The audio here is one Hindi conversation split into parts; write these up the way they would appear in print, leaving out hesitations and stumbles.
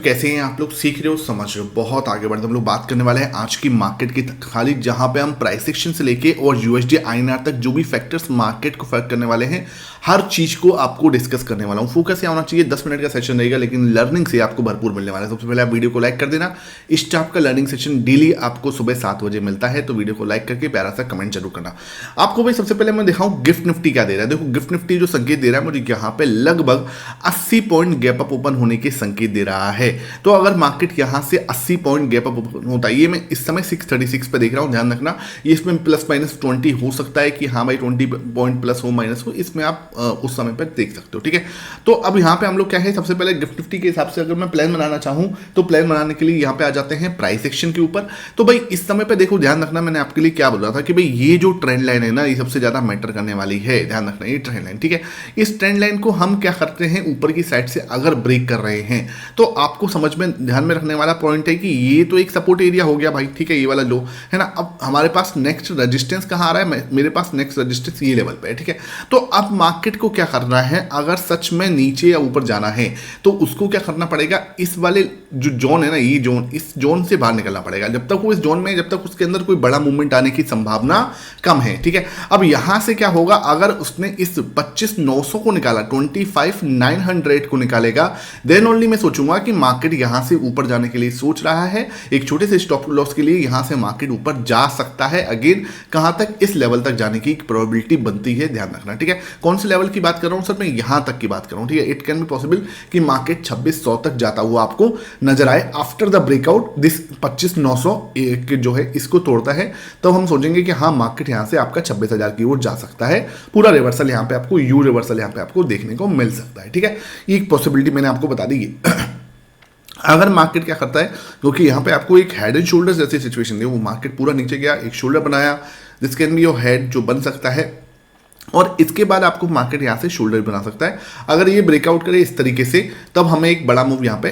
कैसे हैं आप लोग, सीख रहे हो, समझ रहे हो, बहुत आगे बढ़ते हम लोग बात करने वाले हैं आज की मार्केट की खाली, जहां पे हम प्राइस एक्शन से लेके और यूएसडी आईएनआर तक जो भी फैक्टर्स मार्केट को फर्क करने वाले हैं हर चीज को आपको डिस्कस करने वाला हूं। फोकस यहाँ होना चाहिए, 10 मिनट का सेशन रहेगा लेकिन लर्निंग से आपको भरपूर मिलने वाला है। सबसे पहले आप वीडियो को लाइक कर देना। इस टाइप का लर्निंग सेशन डेली आपको सुबह 7 बजे मिलता है, तो वीडियो को लाइक करके प्यारा सा कमेंट जरूर करना। आपको भाई सबसे पहले मैं दिखाऊं गिफ्ट निफ्टी क्या दे रहा है। देखो गिफ्ट निफ्टी जो संकेत दे रहा है मुझे यहाँ पे लगभग 80 पॉइंट गैप अप ओपन होने के संकेत दे रहा है। तो अगर मार्केट यहां से 80 पॉइंट गैप अप होता है, ये मैं इस समय 636 पे देख रहा हूं, ध्यान रखना ये इसमें प्लस माइनस 20 हो सकता है कि हाँ भाई 20 पॉइंट प्लस हो माइनस हो, इसमें आप उस समय पर देख सकते हो। ठीक है, तो अब यहां पे हम लोग क्या है, सबसे पहले गिफ्ट निफ्टी के हिसाब से अगर मैं प्लान बनाना चाहूं तो प्लान बनाने के लिए यहां पे आ जाते हैं प्राइस एक्शन के ऊपर। तो भाई इस समय पे देखो, ध्यान रखना मैंने आपके लिए क्या बोला था कि भाई ये जो ट्रेंड लाइन है ना, ये सबसे ज्यादा मैटर करने वाली है। ध्यान रखना ये ट्रेंड लाइन, ठीक है, इस ट्रेंड लाइन को हम क्या करते हैं, ऊपर की साइड से अगर ब्रेक कर रहे हैं तो आपको समझ में ध्यान में रखने वाला पॉइंट है कि ये तो एक सपोर्ट एरिया हो गया भाई, ठीक है, ये वाला लो है ना। अब हमारे पास नेक्स्ट रेजिस्टेंस कहाँ आ रहा है, मेरे पास नेक्स्ट रेजिस्टेंस ये लेवल पे है, ठीक है। तो अब मार्केट को क्या करना है, अगर सच में नीचे या ऊपर जाना है तो उसको क्या करना पड़ेगा, इस वाले जो जोन है ना, ये जोन, इस जोन से बाहर निकलना पड़ेगा। जब तक वो इस जोन में, जब तक उसके अंदर कोई बड़ा मूवमेंट आने की संभावना कम है, ठीक है। अब यहां से क्या होगा, अगर उसने इस 25,900 को निकाला, 25,900 को निकालेगा, देन ओनली मैं सोचूंगा कि मार्केट यहां से ऊपर जाने के लिए सोच रहा है। एक छोटे से स्टॉप लॉस के लिए यहां से मार्केट ऊपर जा सकता है। अगेन कहां तक, इस लेवल तक जाने की प्रोबेबिलिटी बनती है, ध्यान रखना, ठीक है। कौन से लेवल की बात कर रहा हूं सर, मैं यहां तक की बात कर रहा हूं, ठीक है। इट कैन बी पॉसिबल कि मार्केट 2600 तक जाता हुआ आपको नजर आए आफ्टर द ब्रेकआउट दिस 25,900 जो है इसको तोड़ता है, तो हम सोचेंगे कि हाँ मार्केट यहां से आपका 26,000 की ओर जा सकता है। पूरा रिवर्सल यहां पे आपको, यू रिवर्सल यहां पे आपको देखने को मिल सकता है, ठीक है। ये एक पॉसिबिलिटी मैंने आपको बता दी। अगर मार्केट क्या करता है, क्योंकि यहां पे आपको एक हेड एंड शोल्डर जैसी सिचुएशन दी, वो मार्केट पूरा नीचे गया, एक शोल्डर बनाया, this can be your head जो बन सकता है, और इसके बाद आपको मार्केट यहां से शोल्डर बना सकता है। अगर ये ब्रेकआउट करे इस तरीके से, तब हमें एक बड़ा मूव यहां पे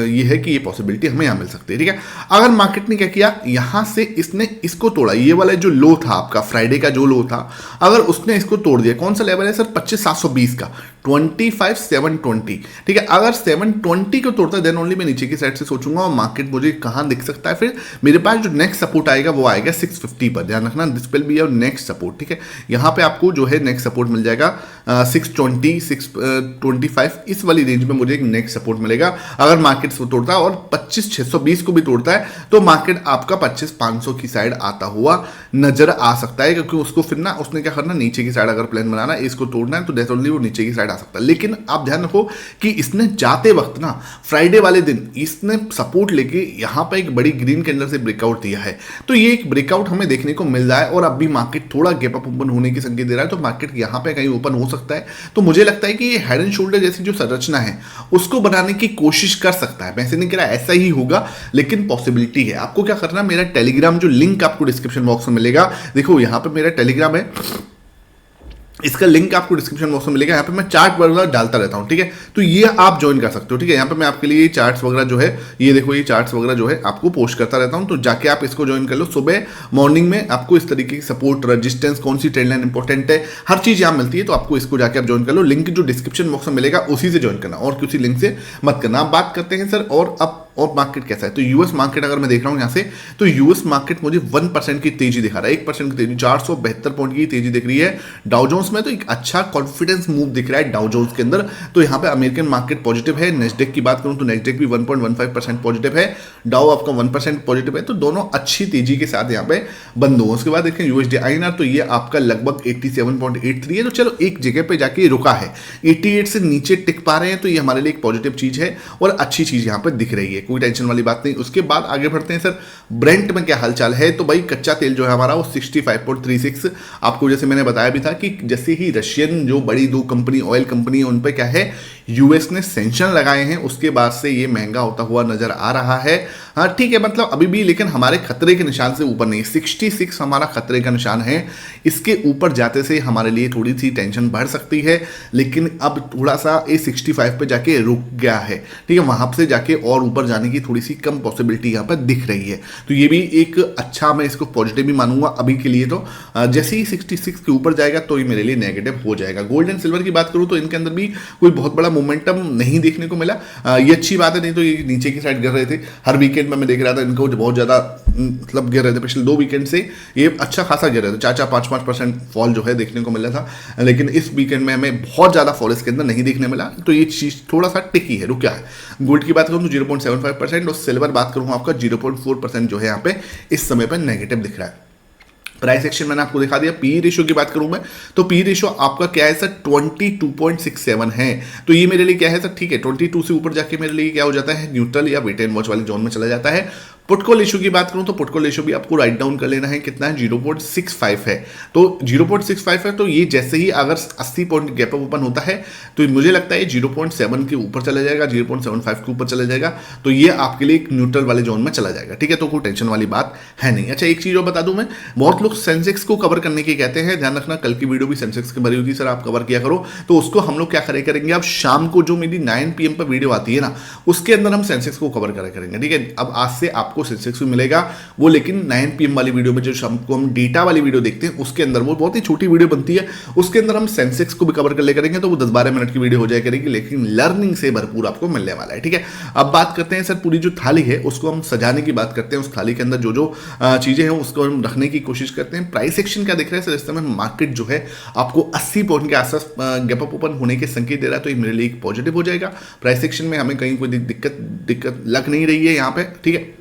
ये है कि ये पॉसिबिलिटी हमें यहां मिल सकती है, ठीक है। अगर मार्केट ने क्या किया, यहां से इसने इसको तोड़ा, ये वाला जो लो था आपका फ्राइडे का जो लो था, अगर उसने इसको तोड़ दिया, कौन सा लेवल है सर, 25,720 का, 25,720, ठीक है। अगर 720 को तोड़ता है देन ओनली मैं नीचे की साइड से सोचूंगा और मार्केट मुझे कहां दिख सकता है, फिर मेरे पास जो नेक्स्ट सपोर्ट आएगा वो आएगा 650 पर, ध्यान रखना, this will be your next support, ठीक है। यहां पे आपको जो है नेक्स्ट सपोर्ट मिल जाएगा 620, 625, इस वाली रेंज में मुझे एक नेक्स्ट सपोर्ट मिलेगा। अगर मार्केट को तोड़ता है और 25,620 को भी तोड़ता है तो मार्केट आपका 25,500 की साइड आता हुआ नजर आ सकता है, क्योंकि उसको फिर ना उसने क्या करना, नीचे की साइड अगर प्लान बनाना है, इसको तोड़ना है, तो दैट ओनली वो नीचे की साइड आ सकता है। लेकिन आप ध्यान रखो कि इसने जाते वक्त ना फ्राइडे वाले दिन इसने सपोर्ट लेके यहां पर एक बड़ी ग्रीन कैंडल से ब्रेकआउट दिया है, तो ये एक ब्रेकआउट हमें देखने को मिल रहा है। और अब भी मार्केट थोड़ा गैप अप ओपन होने की संकेत दे रहा है, तो मार्केट यहां पे कहीं ओपन हो सकता है। तो मुझे लगता है कि ये हेड एंड शोल्डर जैसी जो संरचना है उसको बनाने की कोशिश कर सकता है। मैं ऐसे नहीं कह रहा ऐसा ही होगा, लेकिन पॉसिबिलिटी है। आपको क्या करना है, मेरा टेलीग्राम जो लिंक आपको डिस्क्रिप्शन बॉक्स में मिलेगा, देखो यहां पे मेरा टेलीग्राम है, इसका लिंक आपको डिस्क्रिप्शन बॉक्स में मिलेगा। यहाँ पे मैं चार्ट वगैरह डालता रहता हूँ, ठीक है, तो ये आप ज्वाइन कर सकते हो, ठीक है। यहाँ पे मैं आपके लिए चार्ट्स वगैरह जो है, ये देखो ये चार्ट्स वगैरह जो है आपको पोस्ट करता रहता हूँ, तो जाके आप इसको ज्वाइन कर लो। सुबह मॉर्निंग में आपको इस तरीके की सपोर्ट, रेजिस्टेंस, कौन सी ट्रेंड लाइन इंपॉर्टेंट है, हर चीज यहाँ मिलती है, तो आपको इसको जाके आप ज्वाइन कर लो। लिंक जो डिस्क्रिप्शन बॉक्स में मिलेगा उसी से ज्वाइन करना, और किसी लिंक से मत करना। आप बात करते हैं सर और अब और मार्केट कैसा है, तो यूएस मार्केट अगर मैं देख रहा हूं यहां से, तो यूएस मार्केट मुझे 1% की तेजी दिखा रहा है, 1% की तेजी, 472 पॉइंट की तेजी दिख रही है। डाउ जोन्स में तो एक अच्छा कॉन्फिडेंस मूव दिख रहा है डाउ जोन्स के अंदर, तो यहां पे अमेरिकन मार्केट पॉजिटिव है। नेस्डेक की बात करूं तो नेस्डेक भी 1.15% पॉजिटिव है, डाउ आपका 1% पॉजिटिव है, तो दोनों अच्छी तेजी के साथ यहां पे बंद हो। उसके बाद देखें यूएसडी आईएनआर, तो ये आपका लगभग 87.83 है, तो चलो एक जगह पे जाके रुका है, 88 से नीचे टिक पा रहे हैं, तो ये हमारे लिए एक पॉजिटिव चीज है और अच्छी चीज यहां पे दिख रही है, कोई टेंशन वाली बात नहीं। उसके बाद आगे बढ़ते हैं सर, ब्रेंट में क्या हालचाल है, तो भाई कच्चा तेल जो है हमारा वो 65.36, आपको जैसे मैंने बताया भी था कि जैसे ही रशियन जो बड़ी दो कंपनी, ऑयल कंपनी है, उन पे क्या है, यूएस ने सैंक्शन लगाए हैं, उसके बाद से ये महंगा होता हुआ नजर आ रहा है। हाँ ठीक है, मतलब अभी भी लेकिन हमारे खतरे के निशान से ऊपर नहीं, 66 हमारा खतरे का निशान है। इसके ऊपर जाते से हमारे लिए थोड़ी सी टेंशन बढ़ सकती है, लेकिन अब थोड़ा सा ये 65 पे जाके रुक गया है, ठीक है। वहां से जाके और ऊपर जाने की थोड़ी सी कम पॉसिबिलिटी यहाँ पर दिख रही है, तो ये भी एक अच्छा, मैं इसको पॉजिटिव भी मानूंगा अभी के लिए। तो जैसे ही 66 के ऊपर जाएगा तो ये मेरे लिए नेगेटिव हो जाएगा। गोल्ड एंड सिल्वर की बात करूं तो इनके अंदर भी कोई बहुत बड़ा मोमेंटम नहीं देखने को मिला। ये अच्छी बात है, नहीं तो ये नीचे की साइड गिर रहे थे। हर वीकेंड में मैं देख रहा था इनको बहुत ज़्यादा मतलब गिर रहे थे। पिछले 2 वीकेंड से ये अच्छा खासा गिर रहे थे, 4-5% फॉल जो है देखने को मिला था, लेकिन इस वीकेंड में हमें बहुत ज़्यादा फॉल इसके अंदर नहीं देखने मिला, तो ये चीज़ थोड़ा सा टिकी है, रुका है। गोल्ड की बात करूँ तो 0.75% और सिल्वर बात करूँ आपका 0.4% जो है यहाँ पे इस समय पर नेगेटिव दिख रहा है। प्राइस एक्शन मैंने आपको दिखा दिया। पी रेशियो की बात करूं मैं तो पी रेशियो आपका क्या है सर, 22.67 है। तो ये मेरे लिए क्या है सर, ठीक है, 22 से ऊपर जाके मेरे लिए क्या हो जाता है, न्यूट्रल या वेट एंड वॉच वाले जोन में चला जाता है। पुट कॉल रेशियो की बात करूं तो पुट कॉल रेशियो भी आपको राइट डाउन कर लेना है, कितना है, 0.65 है। तो 0.65 है, तो ये जैसे ही अगर 80 पॉइंट गैप अप ओपन होता है तो मुझे लगता है 0.7 के ऊपर चला जाएगा, 0.75 के ऊपर चला जाएगा, तो ये आपके लिए एक न्यूट्रल वाले जोन में चला जाएगा, ठीक है। तो कोई टेंशन वाली बात है नहीं। अच्छा, एक चीज और बता दूं मैं, बहुत लोग सेंसेक्स को कवर करने की कहते हैं, ध्यान रखना, कल की वीडियो भी सेंसेक्स की भरी हुई थी सर, आप कवर किया करो। तो उसको हम लोग क्या करेंगे, अब शाम को जो मेरी 9 PM पर वीडियो आती है ना, उसके अंदर हम सेंसेक्स को कवर करेंगे, ठीक है। अब आज से आपको सेंसेक्स भी मिलेगा वो, लेकिन 9 PM वाली वीडियो में जो शाम को हम डेटा वाली वीडियो देखते हैं उसके अंदर, वो बहुत ही छोटी वीडियो बनती है, उसके अंदर हम सेंसेक्स को भी कवर कर ले करेंगे, तो वो 10-12 मिनट की वीडियो हो जाए करेगी, लेकिन लर्निंग से भरपूर आपको मिलने वाला है, ठीक है। अब बात करते हैं सर, पूरी जो थाली है उसको हम सजाने की बात करते हैं, उस थाली के अंदर जो जो चीजें हैं उसको हम रखने की कोशिश करते हैं। प्राइस एक्शन क्या दिख रहा है सर, इस समय मार्केट जो है आपको 80 पॉइंट के आसपास गैप अप ओपन होने के संकेत दे रहा है, तो ये मेरे लिए एक पॉजिटिव हो जाएगा। प्राइस एक्शन में हमें कहीं कोई दिक्कत लग नहीं रही है यहाँ पे, ठीक है।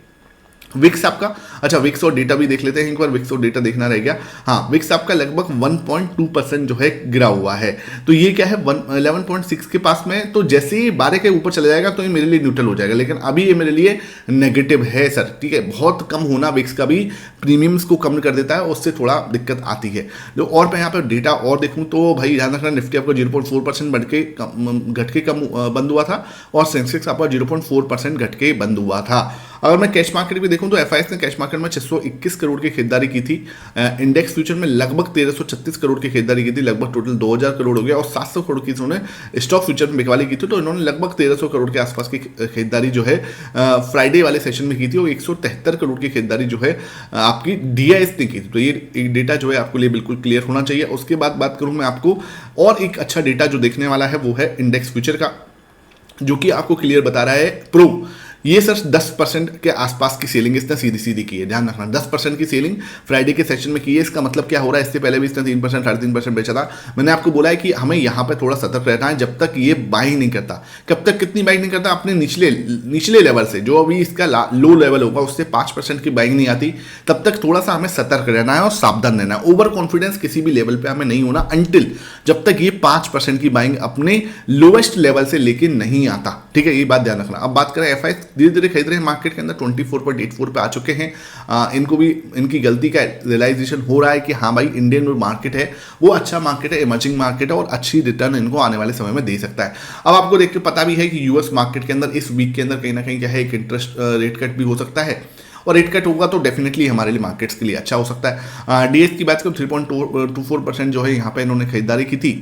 विक्स आपका, अच्छा विक्स और डेटा भी देख लेते हैं एक बार, विक्स और डेटा देखना रह गया। हाँ, विक्स आपका लगभग 1.2% जो है गिरा हुआ है, तो ये क्या है 11.6 के पास में, तो जैसे ही 12 के ऊपर चला जाएगा तो ये मेरे लिए न्यूट्रल हो जाएगा, लेकिन अभी ये मेरे लिए नेगेटिव है सर, ठीक है। बहुत कम होना विक्स का भी प्रीमियम्स को कम कर देता है, उससे थोड़ा दिक्कत आती है। जो और मैं यहाँ पर डेटा और देखूँ तो भाई ध्यान रखना, निफ्टी आपका 0.4% घट के कम बंद हुआ था, और सेंसेक्स आपका 0.4% घट के बंद हुआ था। अगर मैं कैश मार्केट भी देखूं तो एफआईएस ने कैश मार्केट में 621 करोड़ की खरीदारी की थी, इंडेक्स फ्यूचर में लगभग 1336 करोड़ की खरीदारी की थी, लगभग टोटल 2000 करोड़ हो गया, और 700 करोड़ की इन्होंने स्टॉक फ्यूचर में बिकवाली की थी, तो इन्होंने लगभग 1300 करोड़ के आसपास की खरीदारी जो है फ्राइडे वाले सेशन में की थी, और 173 करोड़ की खरीदारी जो है आपकी डीआईएस ने की थी। तो ये एक डेटा जो है आपके लिए बिल्कुल क्लियर होना चाहिए। उसके बाद बात करूं मैं आपको, और एक अच्छा डेटा जो देखने वाला है वो है इंडेक्स फ्यूचर का, जो कि आपको क्लियर बता रहा है प्रो। ये सर 10% के आसपास की सेलिंग इसने सीधी सीधी की है, ध्यान रखना 10% की सेलिंग फ्राइडे के सेशन में की है। इसका मतलब क्या हो रहा है, इससे पहले भी इसने 3% 3.5% बेचा था। मैंने आपको बोला है कि हमें यहाँ पे थोड़ा सतर्क रहना है, जब तक ये बाइंग नहीं करता। कब तक, कितनी बाइंग नहीं करता, अपने निचले लेवल से, जो अभी इसका लो लेवल होगा उससे 5% की बाइंग नहीं आती, तब तक थोड़ा सा हमें सतर्क रहना है और सावधान रहना है। ओवर कॉन्फिडेंस किसी भी लेवल पर हमें नहीं होना अंटिल जब तक ये 5% की बाइंग अपने लोएस्ट लेवल से लेके नहीं आता, ठीक है, ये बात ध्यान रखना। अब बात करें एफआईएस धीरे धीरे खरीद रहे हैं मार्केट के अंदर, 24.84 पे आ चुके हैं। इनको भी इनकी गलती का रियलाइजेशन हो रहा है कि हाँ भाई, इंडियन मार्केट है वो अच्छा मार्केट है, इमर्जिंग मार्केट है, और अच्छी रिटर्न इनको आने वाले समय में दे सकता है। अब आपको देख के पता भी है कि यूएस मार्केट के अंदर इस वीक के अंदर कहीं ना कहीं क्या है, एक इंटरेस्ट रेट कट भी हो सकता है, और रेट कट होगा तो डेफिनेटली हमारे लिए मार्केट्स के लिए अच्छा हो सकता है। डीएस की बात करूँ 3.24% जो है यहाँ पे इन्होंने खरीदारी की थी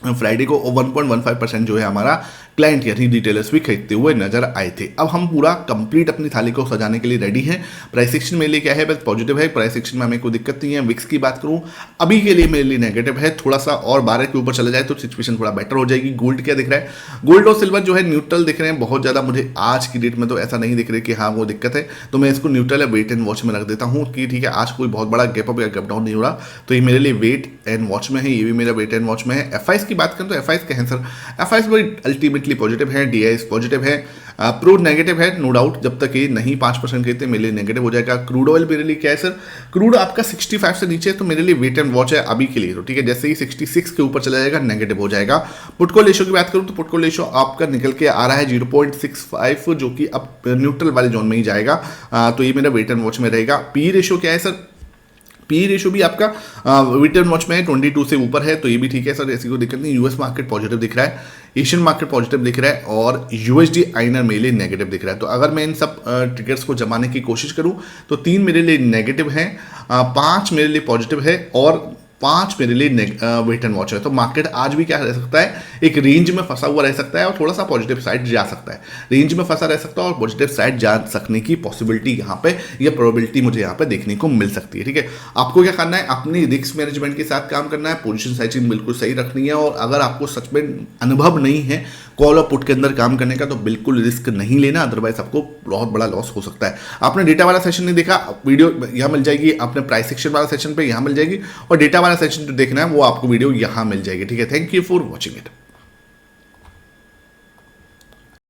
फ्राइडे को, 1.15% जो है हमारा क्लाइंट यानी रिटेलर्स भी खरीदते हुए नजर आए थे। अब हम पूरा कंप्लीट अपनी थाली को सजाने के लिए रेडी हैं। प्राइस एक्शन मेरे लिए क्या है, बस पॉजिटिव है, प्राइस एक्शन में हमें कोई दिक्कत नहीं है। विक्स की बात करूं अभी के लिए मेरे लिए नेगेटिव है, थोड़ा सा और 12 के ऊपर चला जाए तो सिचुएशन थोड़ा बेटर हो जाएगी। गोल्ड क्या दिख रहा है, गोल्ड और सिल्वर जो है न्यूट्रल दिख रहे हैं बहुत ज़्यादा, मुझे आज की डेट में तो ऐसा नहीं दिख रहा कि हाँ वो दिक्कत है, तो मैं इसको न्यूट्रल या वेट एंड वॉच में रख देता हूँ कि ठीक है आज कोई बहुत बड़ा गैप अप या गैप डाउन नहीं हो रहा, तो ये मेरे लिए वेट एंड वॉच में है, ये भी मेरा वेट एंड वॉच में है। एफआईएस की बात करें तो एफआईएस क्या है सर, एफआईएस भी अल्टीमेटली पॉजिटिव है, डीआईएस पॉजिटिव है, प्रो नेगेटिव है नो डाउट, जब तक ये नहीं 5% कहते मेरे लिए नेगेटिव हो जाएगा। क्रूड ऑयल मेरे लिए क्या है सर, क्रूड आपका 65 से नीचे तो मेरे लिए वेट एंड वॉच है अभी के लिए, तो ठीक है, जैसे ही 66 के ऊपर चला जाएगा नेगेटिव हो जाएगा। पुटकॉल रेशियो की बात करूं तो पुटकॉल रेशियो आपका निकल के आ रहा है 0.65, जो कि अब न्यूट्रल वाले जोन में ही जाएगा, तो ये मेरा वेट एंड वॉच में रहेगा। पी रेशियो क्या है सर, पी रेशो भी आपका रिटर्न वॉच में 22 से ऊपर है, तो ये भी ठीक है सर, ऐसी कोई दिक्कत नहीं। यूएस मार्केट पॉजिटिव दिख रहा है, एशियन मार्केट पॉजिटिव दिख रहा है और यूएसडी आईएनआर मेरे लिए नेगेटिव दिख रहा है। तो अगर मैं इन सब ट्रिगर्स को जमाने की कोशिश करूं तो 3 मेरे लिए नेगेटिव है, 5 मेरे लिए पॉजिटिव है और 5 मेरे लिए वेट एंड वॉच है। तो मार्केट आज भी क्या रह सकता है, एक रेंज में फंसा हुआ रह सकता है और थोड़ा सा पॉजिटिव साइड जा सकता है। रेंज में फंसा रह सकता है और पॉजिटिव साइड जा सकने की पॉसिबिलिटी यहाँ पे या प्रोबेबिलिटी मुझे यहाँ पे देखने को मिल सकती है। ठीक है, आपको क्या करना है, अपनी रिस्क मैनेजमेंट के साथ काम करना है, पोजीशन साइजिंग बिल्कुल सही रखनी है। और अगर आपको सच में अनुभव नहीं है कॉल और पुट के अंदर काम करने का तो बिल्कुल रिस्क नहीं लेना, अदरवाइज आपको बहुत बड़ा लॉस हो सकता है। आपने डेटा वाला सेशन नहीं देखा, वीडियो यहाँ मिल जाएगी, आपने प्राइस सेक्शन वाला सेशन पे यहाँ मिल जाएगी और डेटा वाला सेशन जो देखना है वो आपको वीडियो यहाँ मिल जाएगी। ठीक है, thank you for watching it.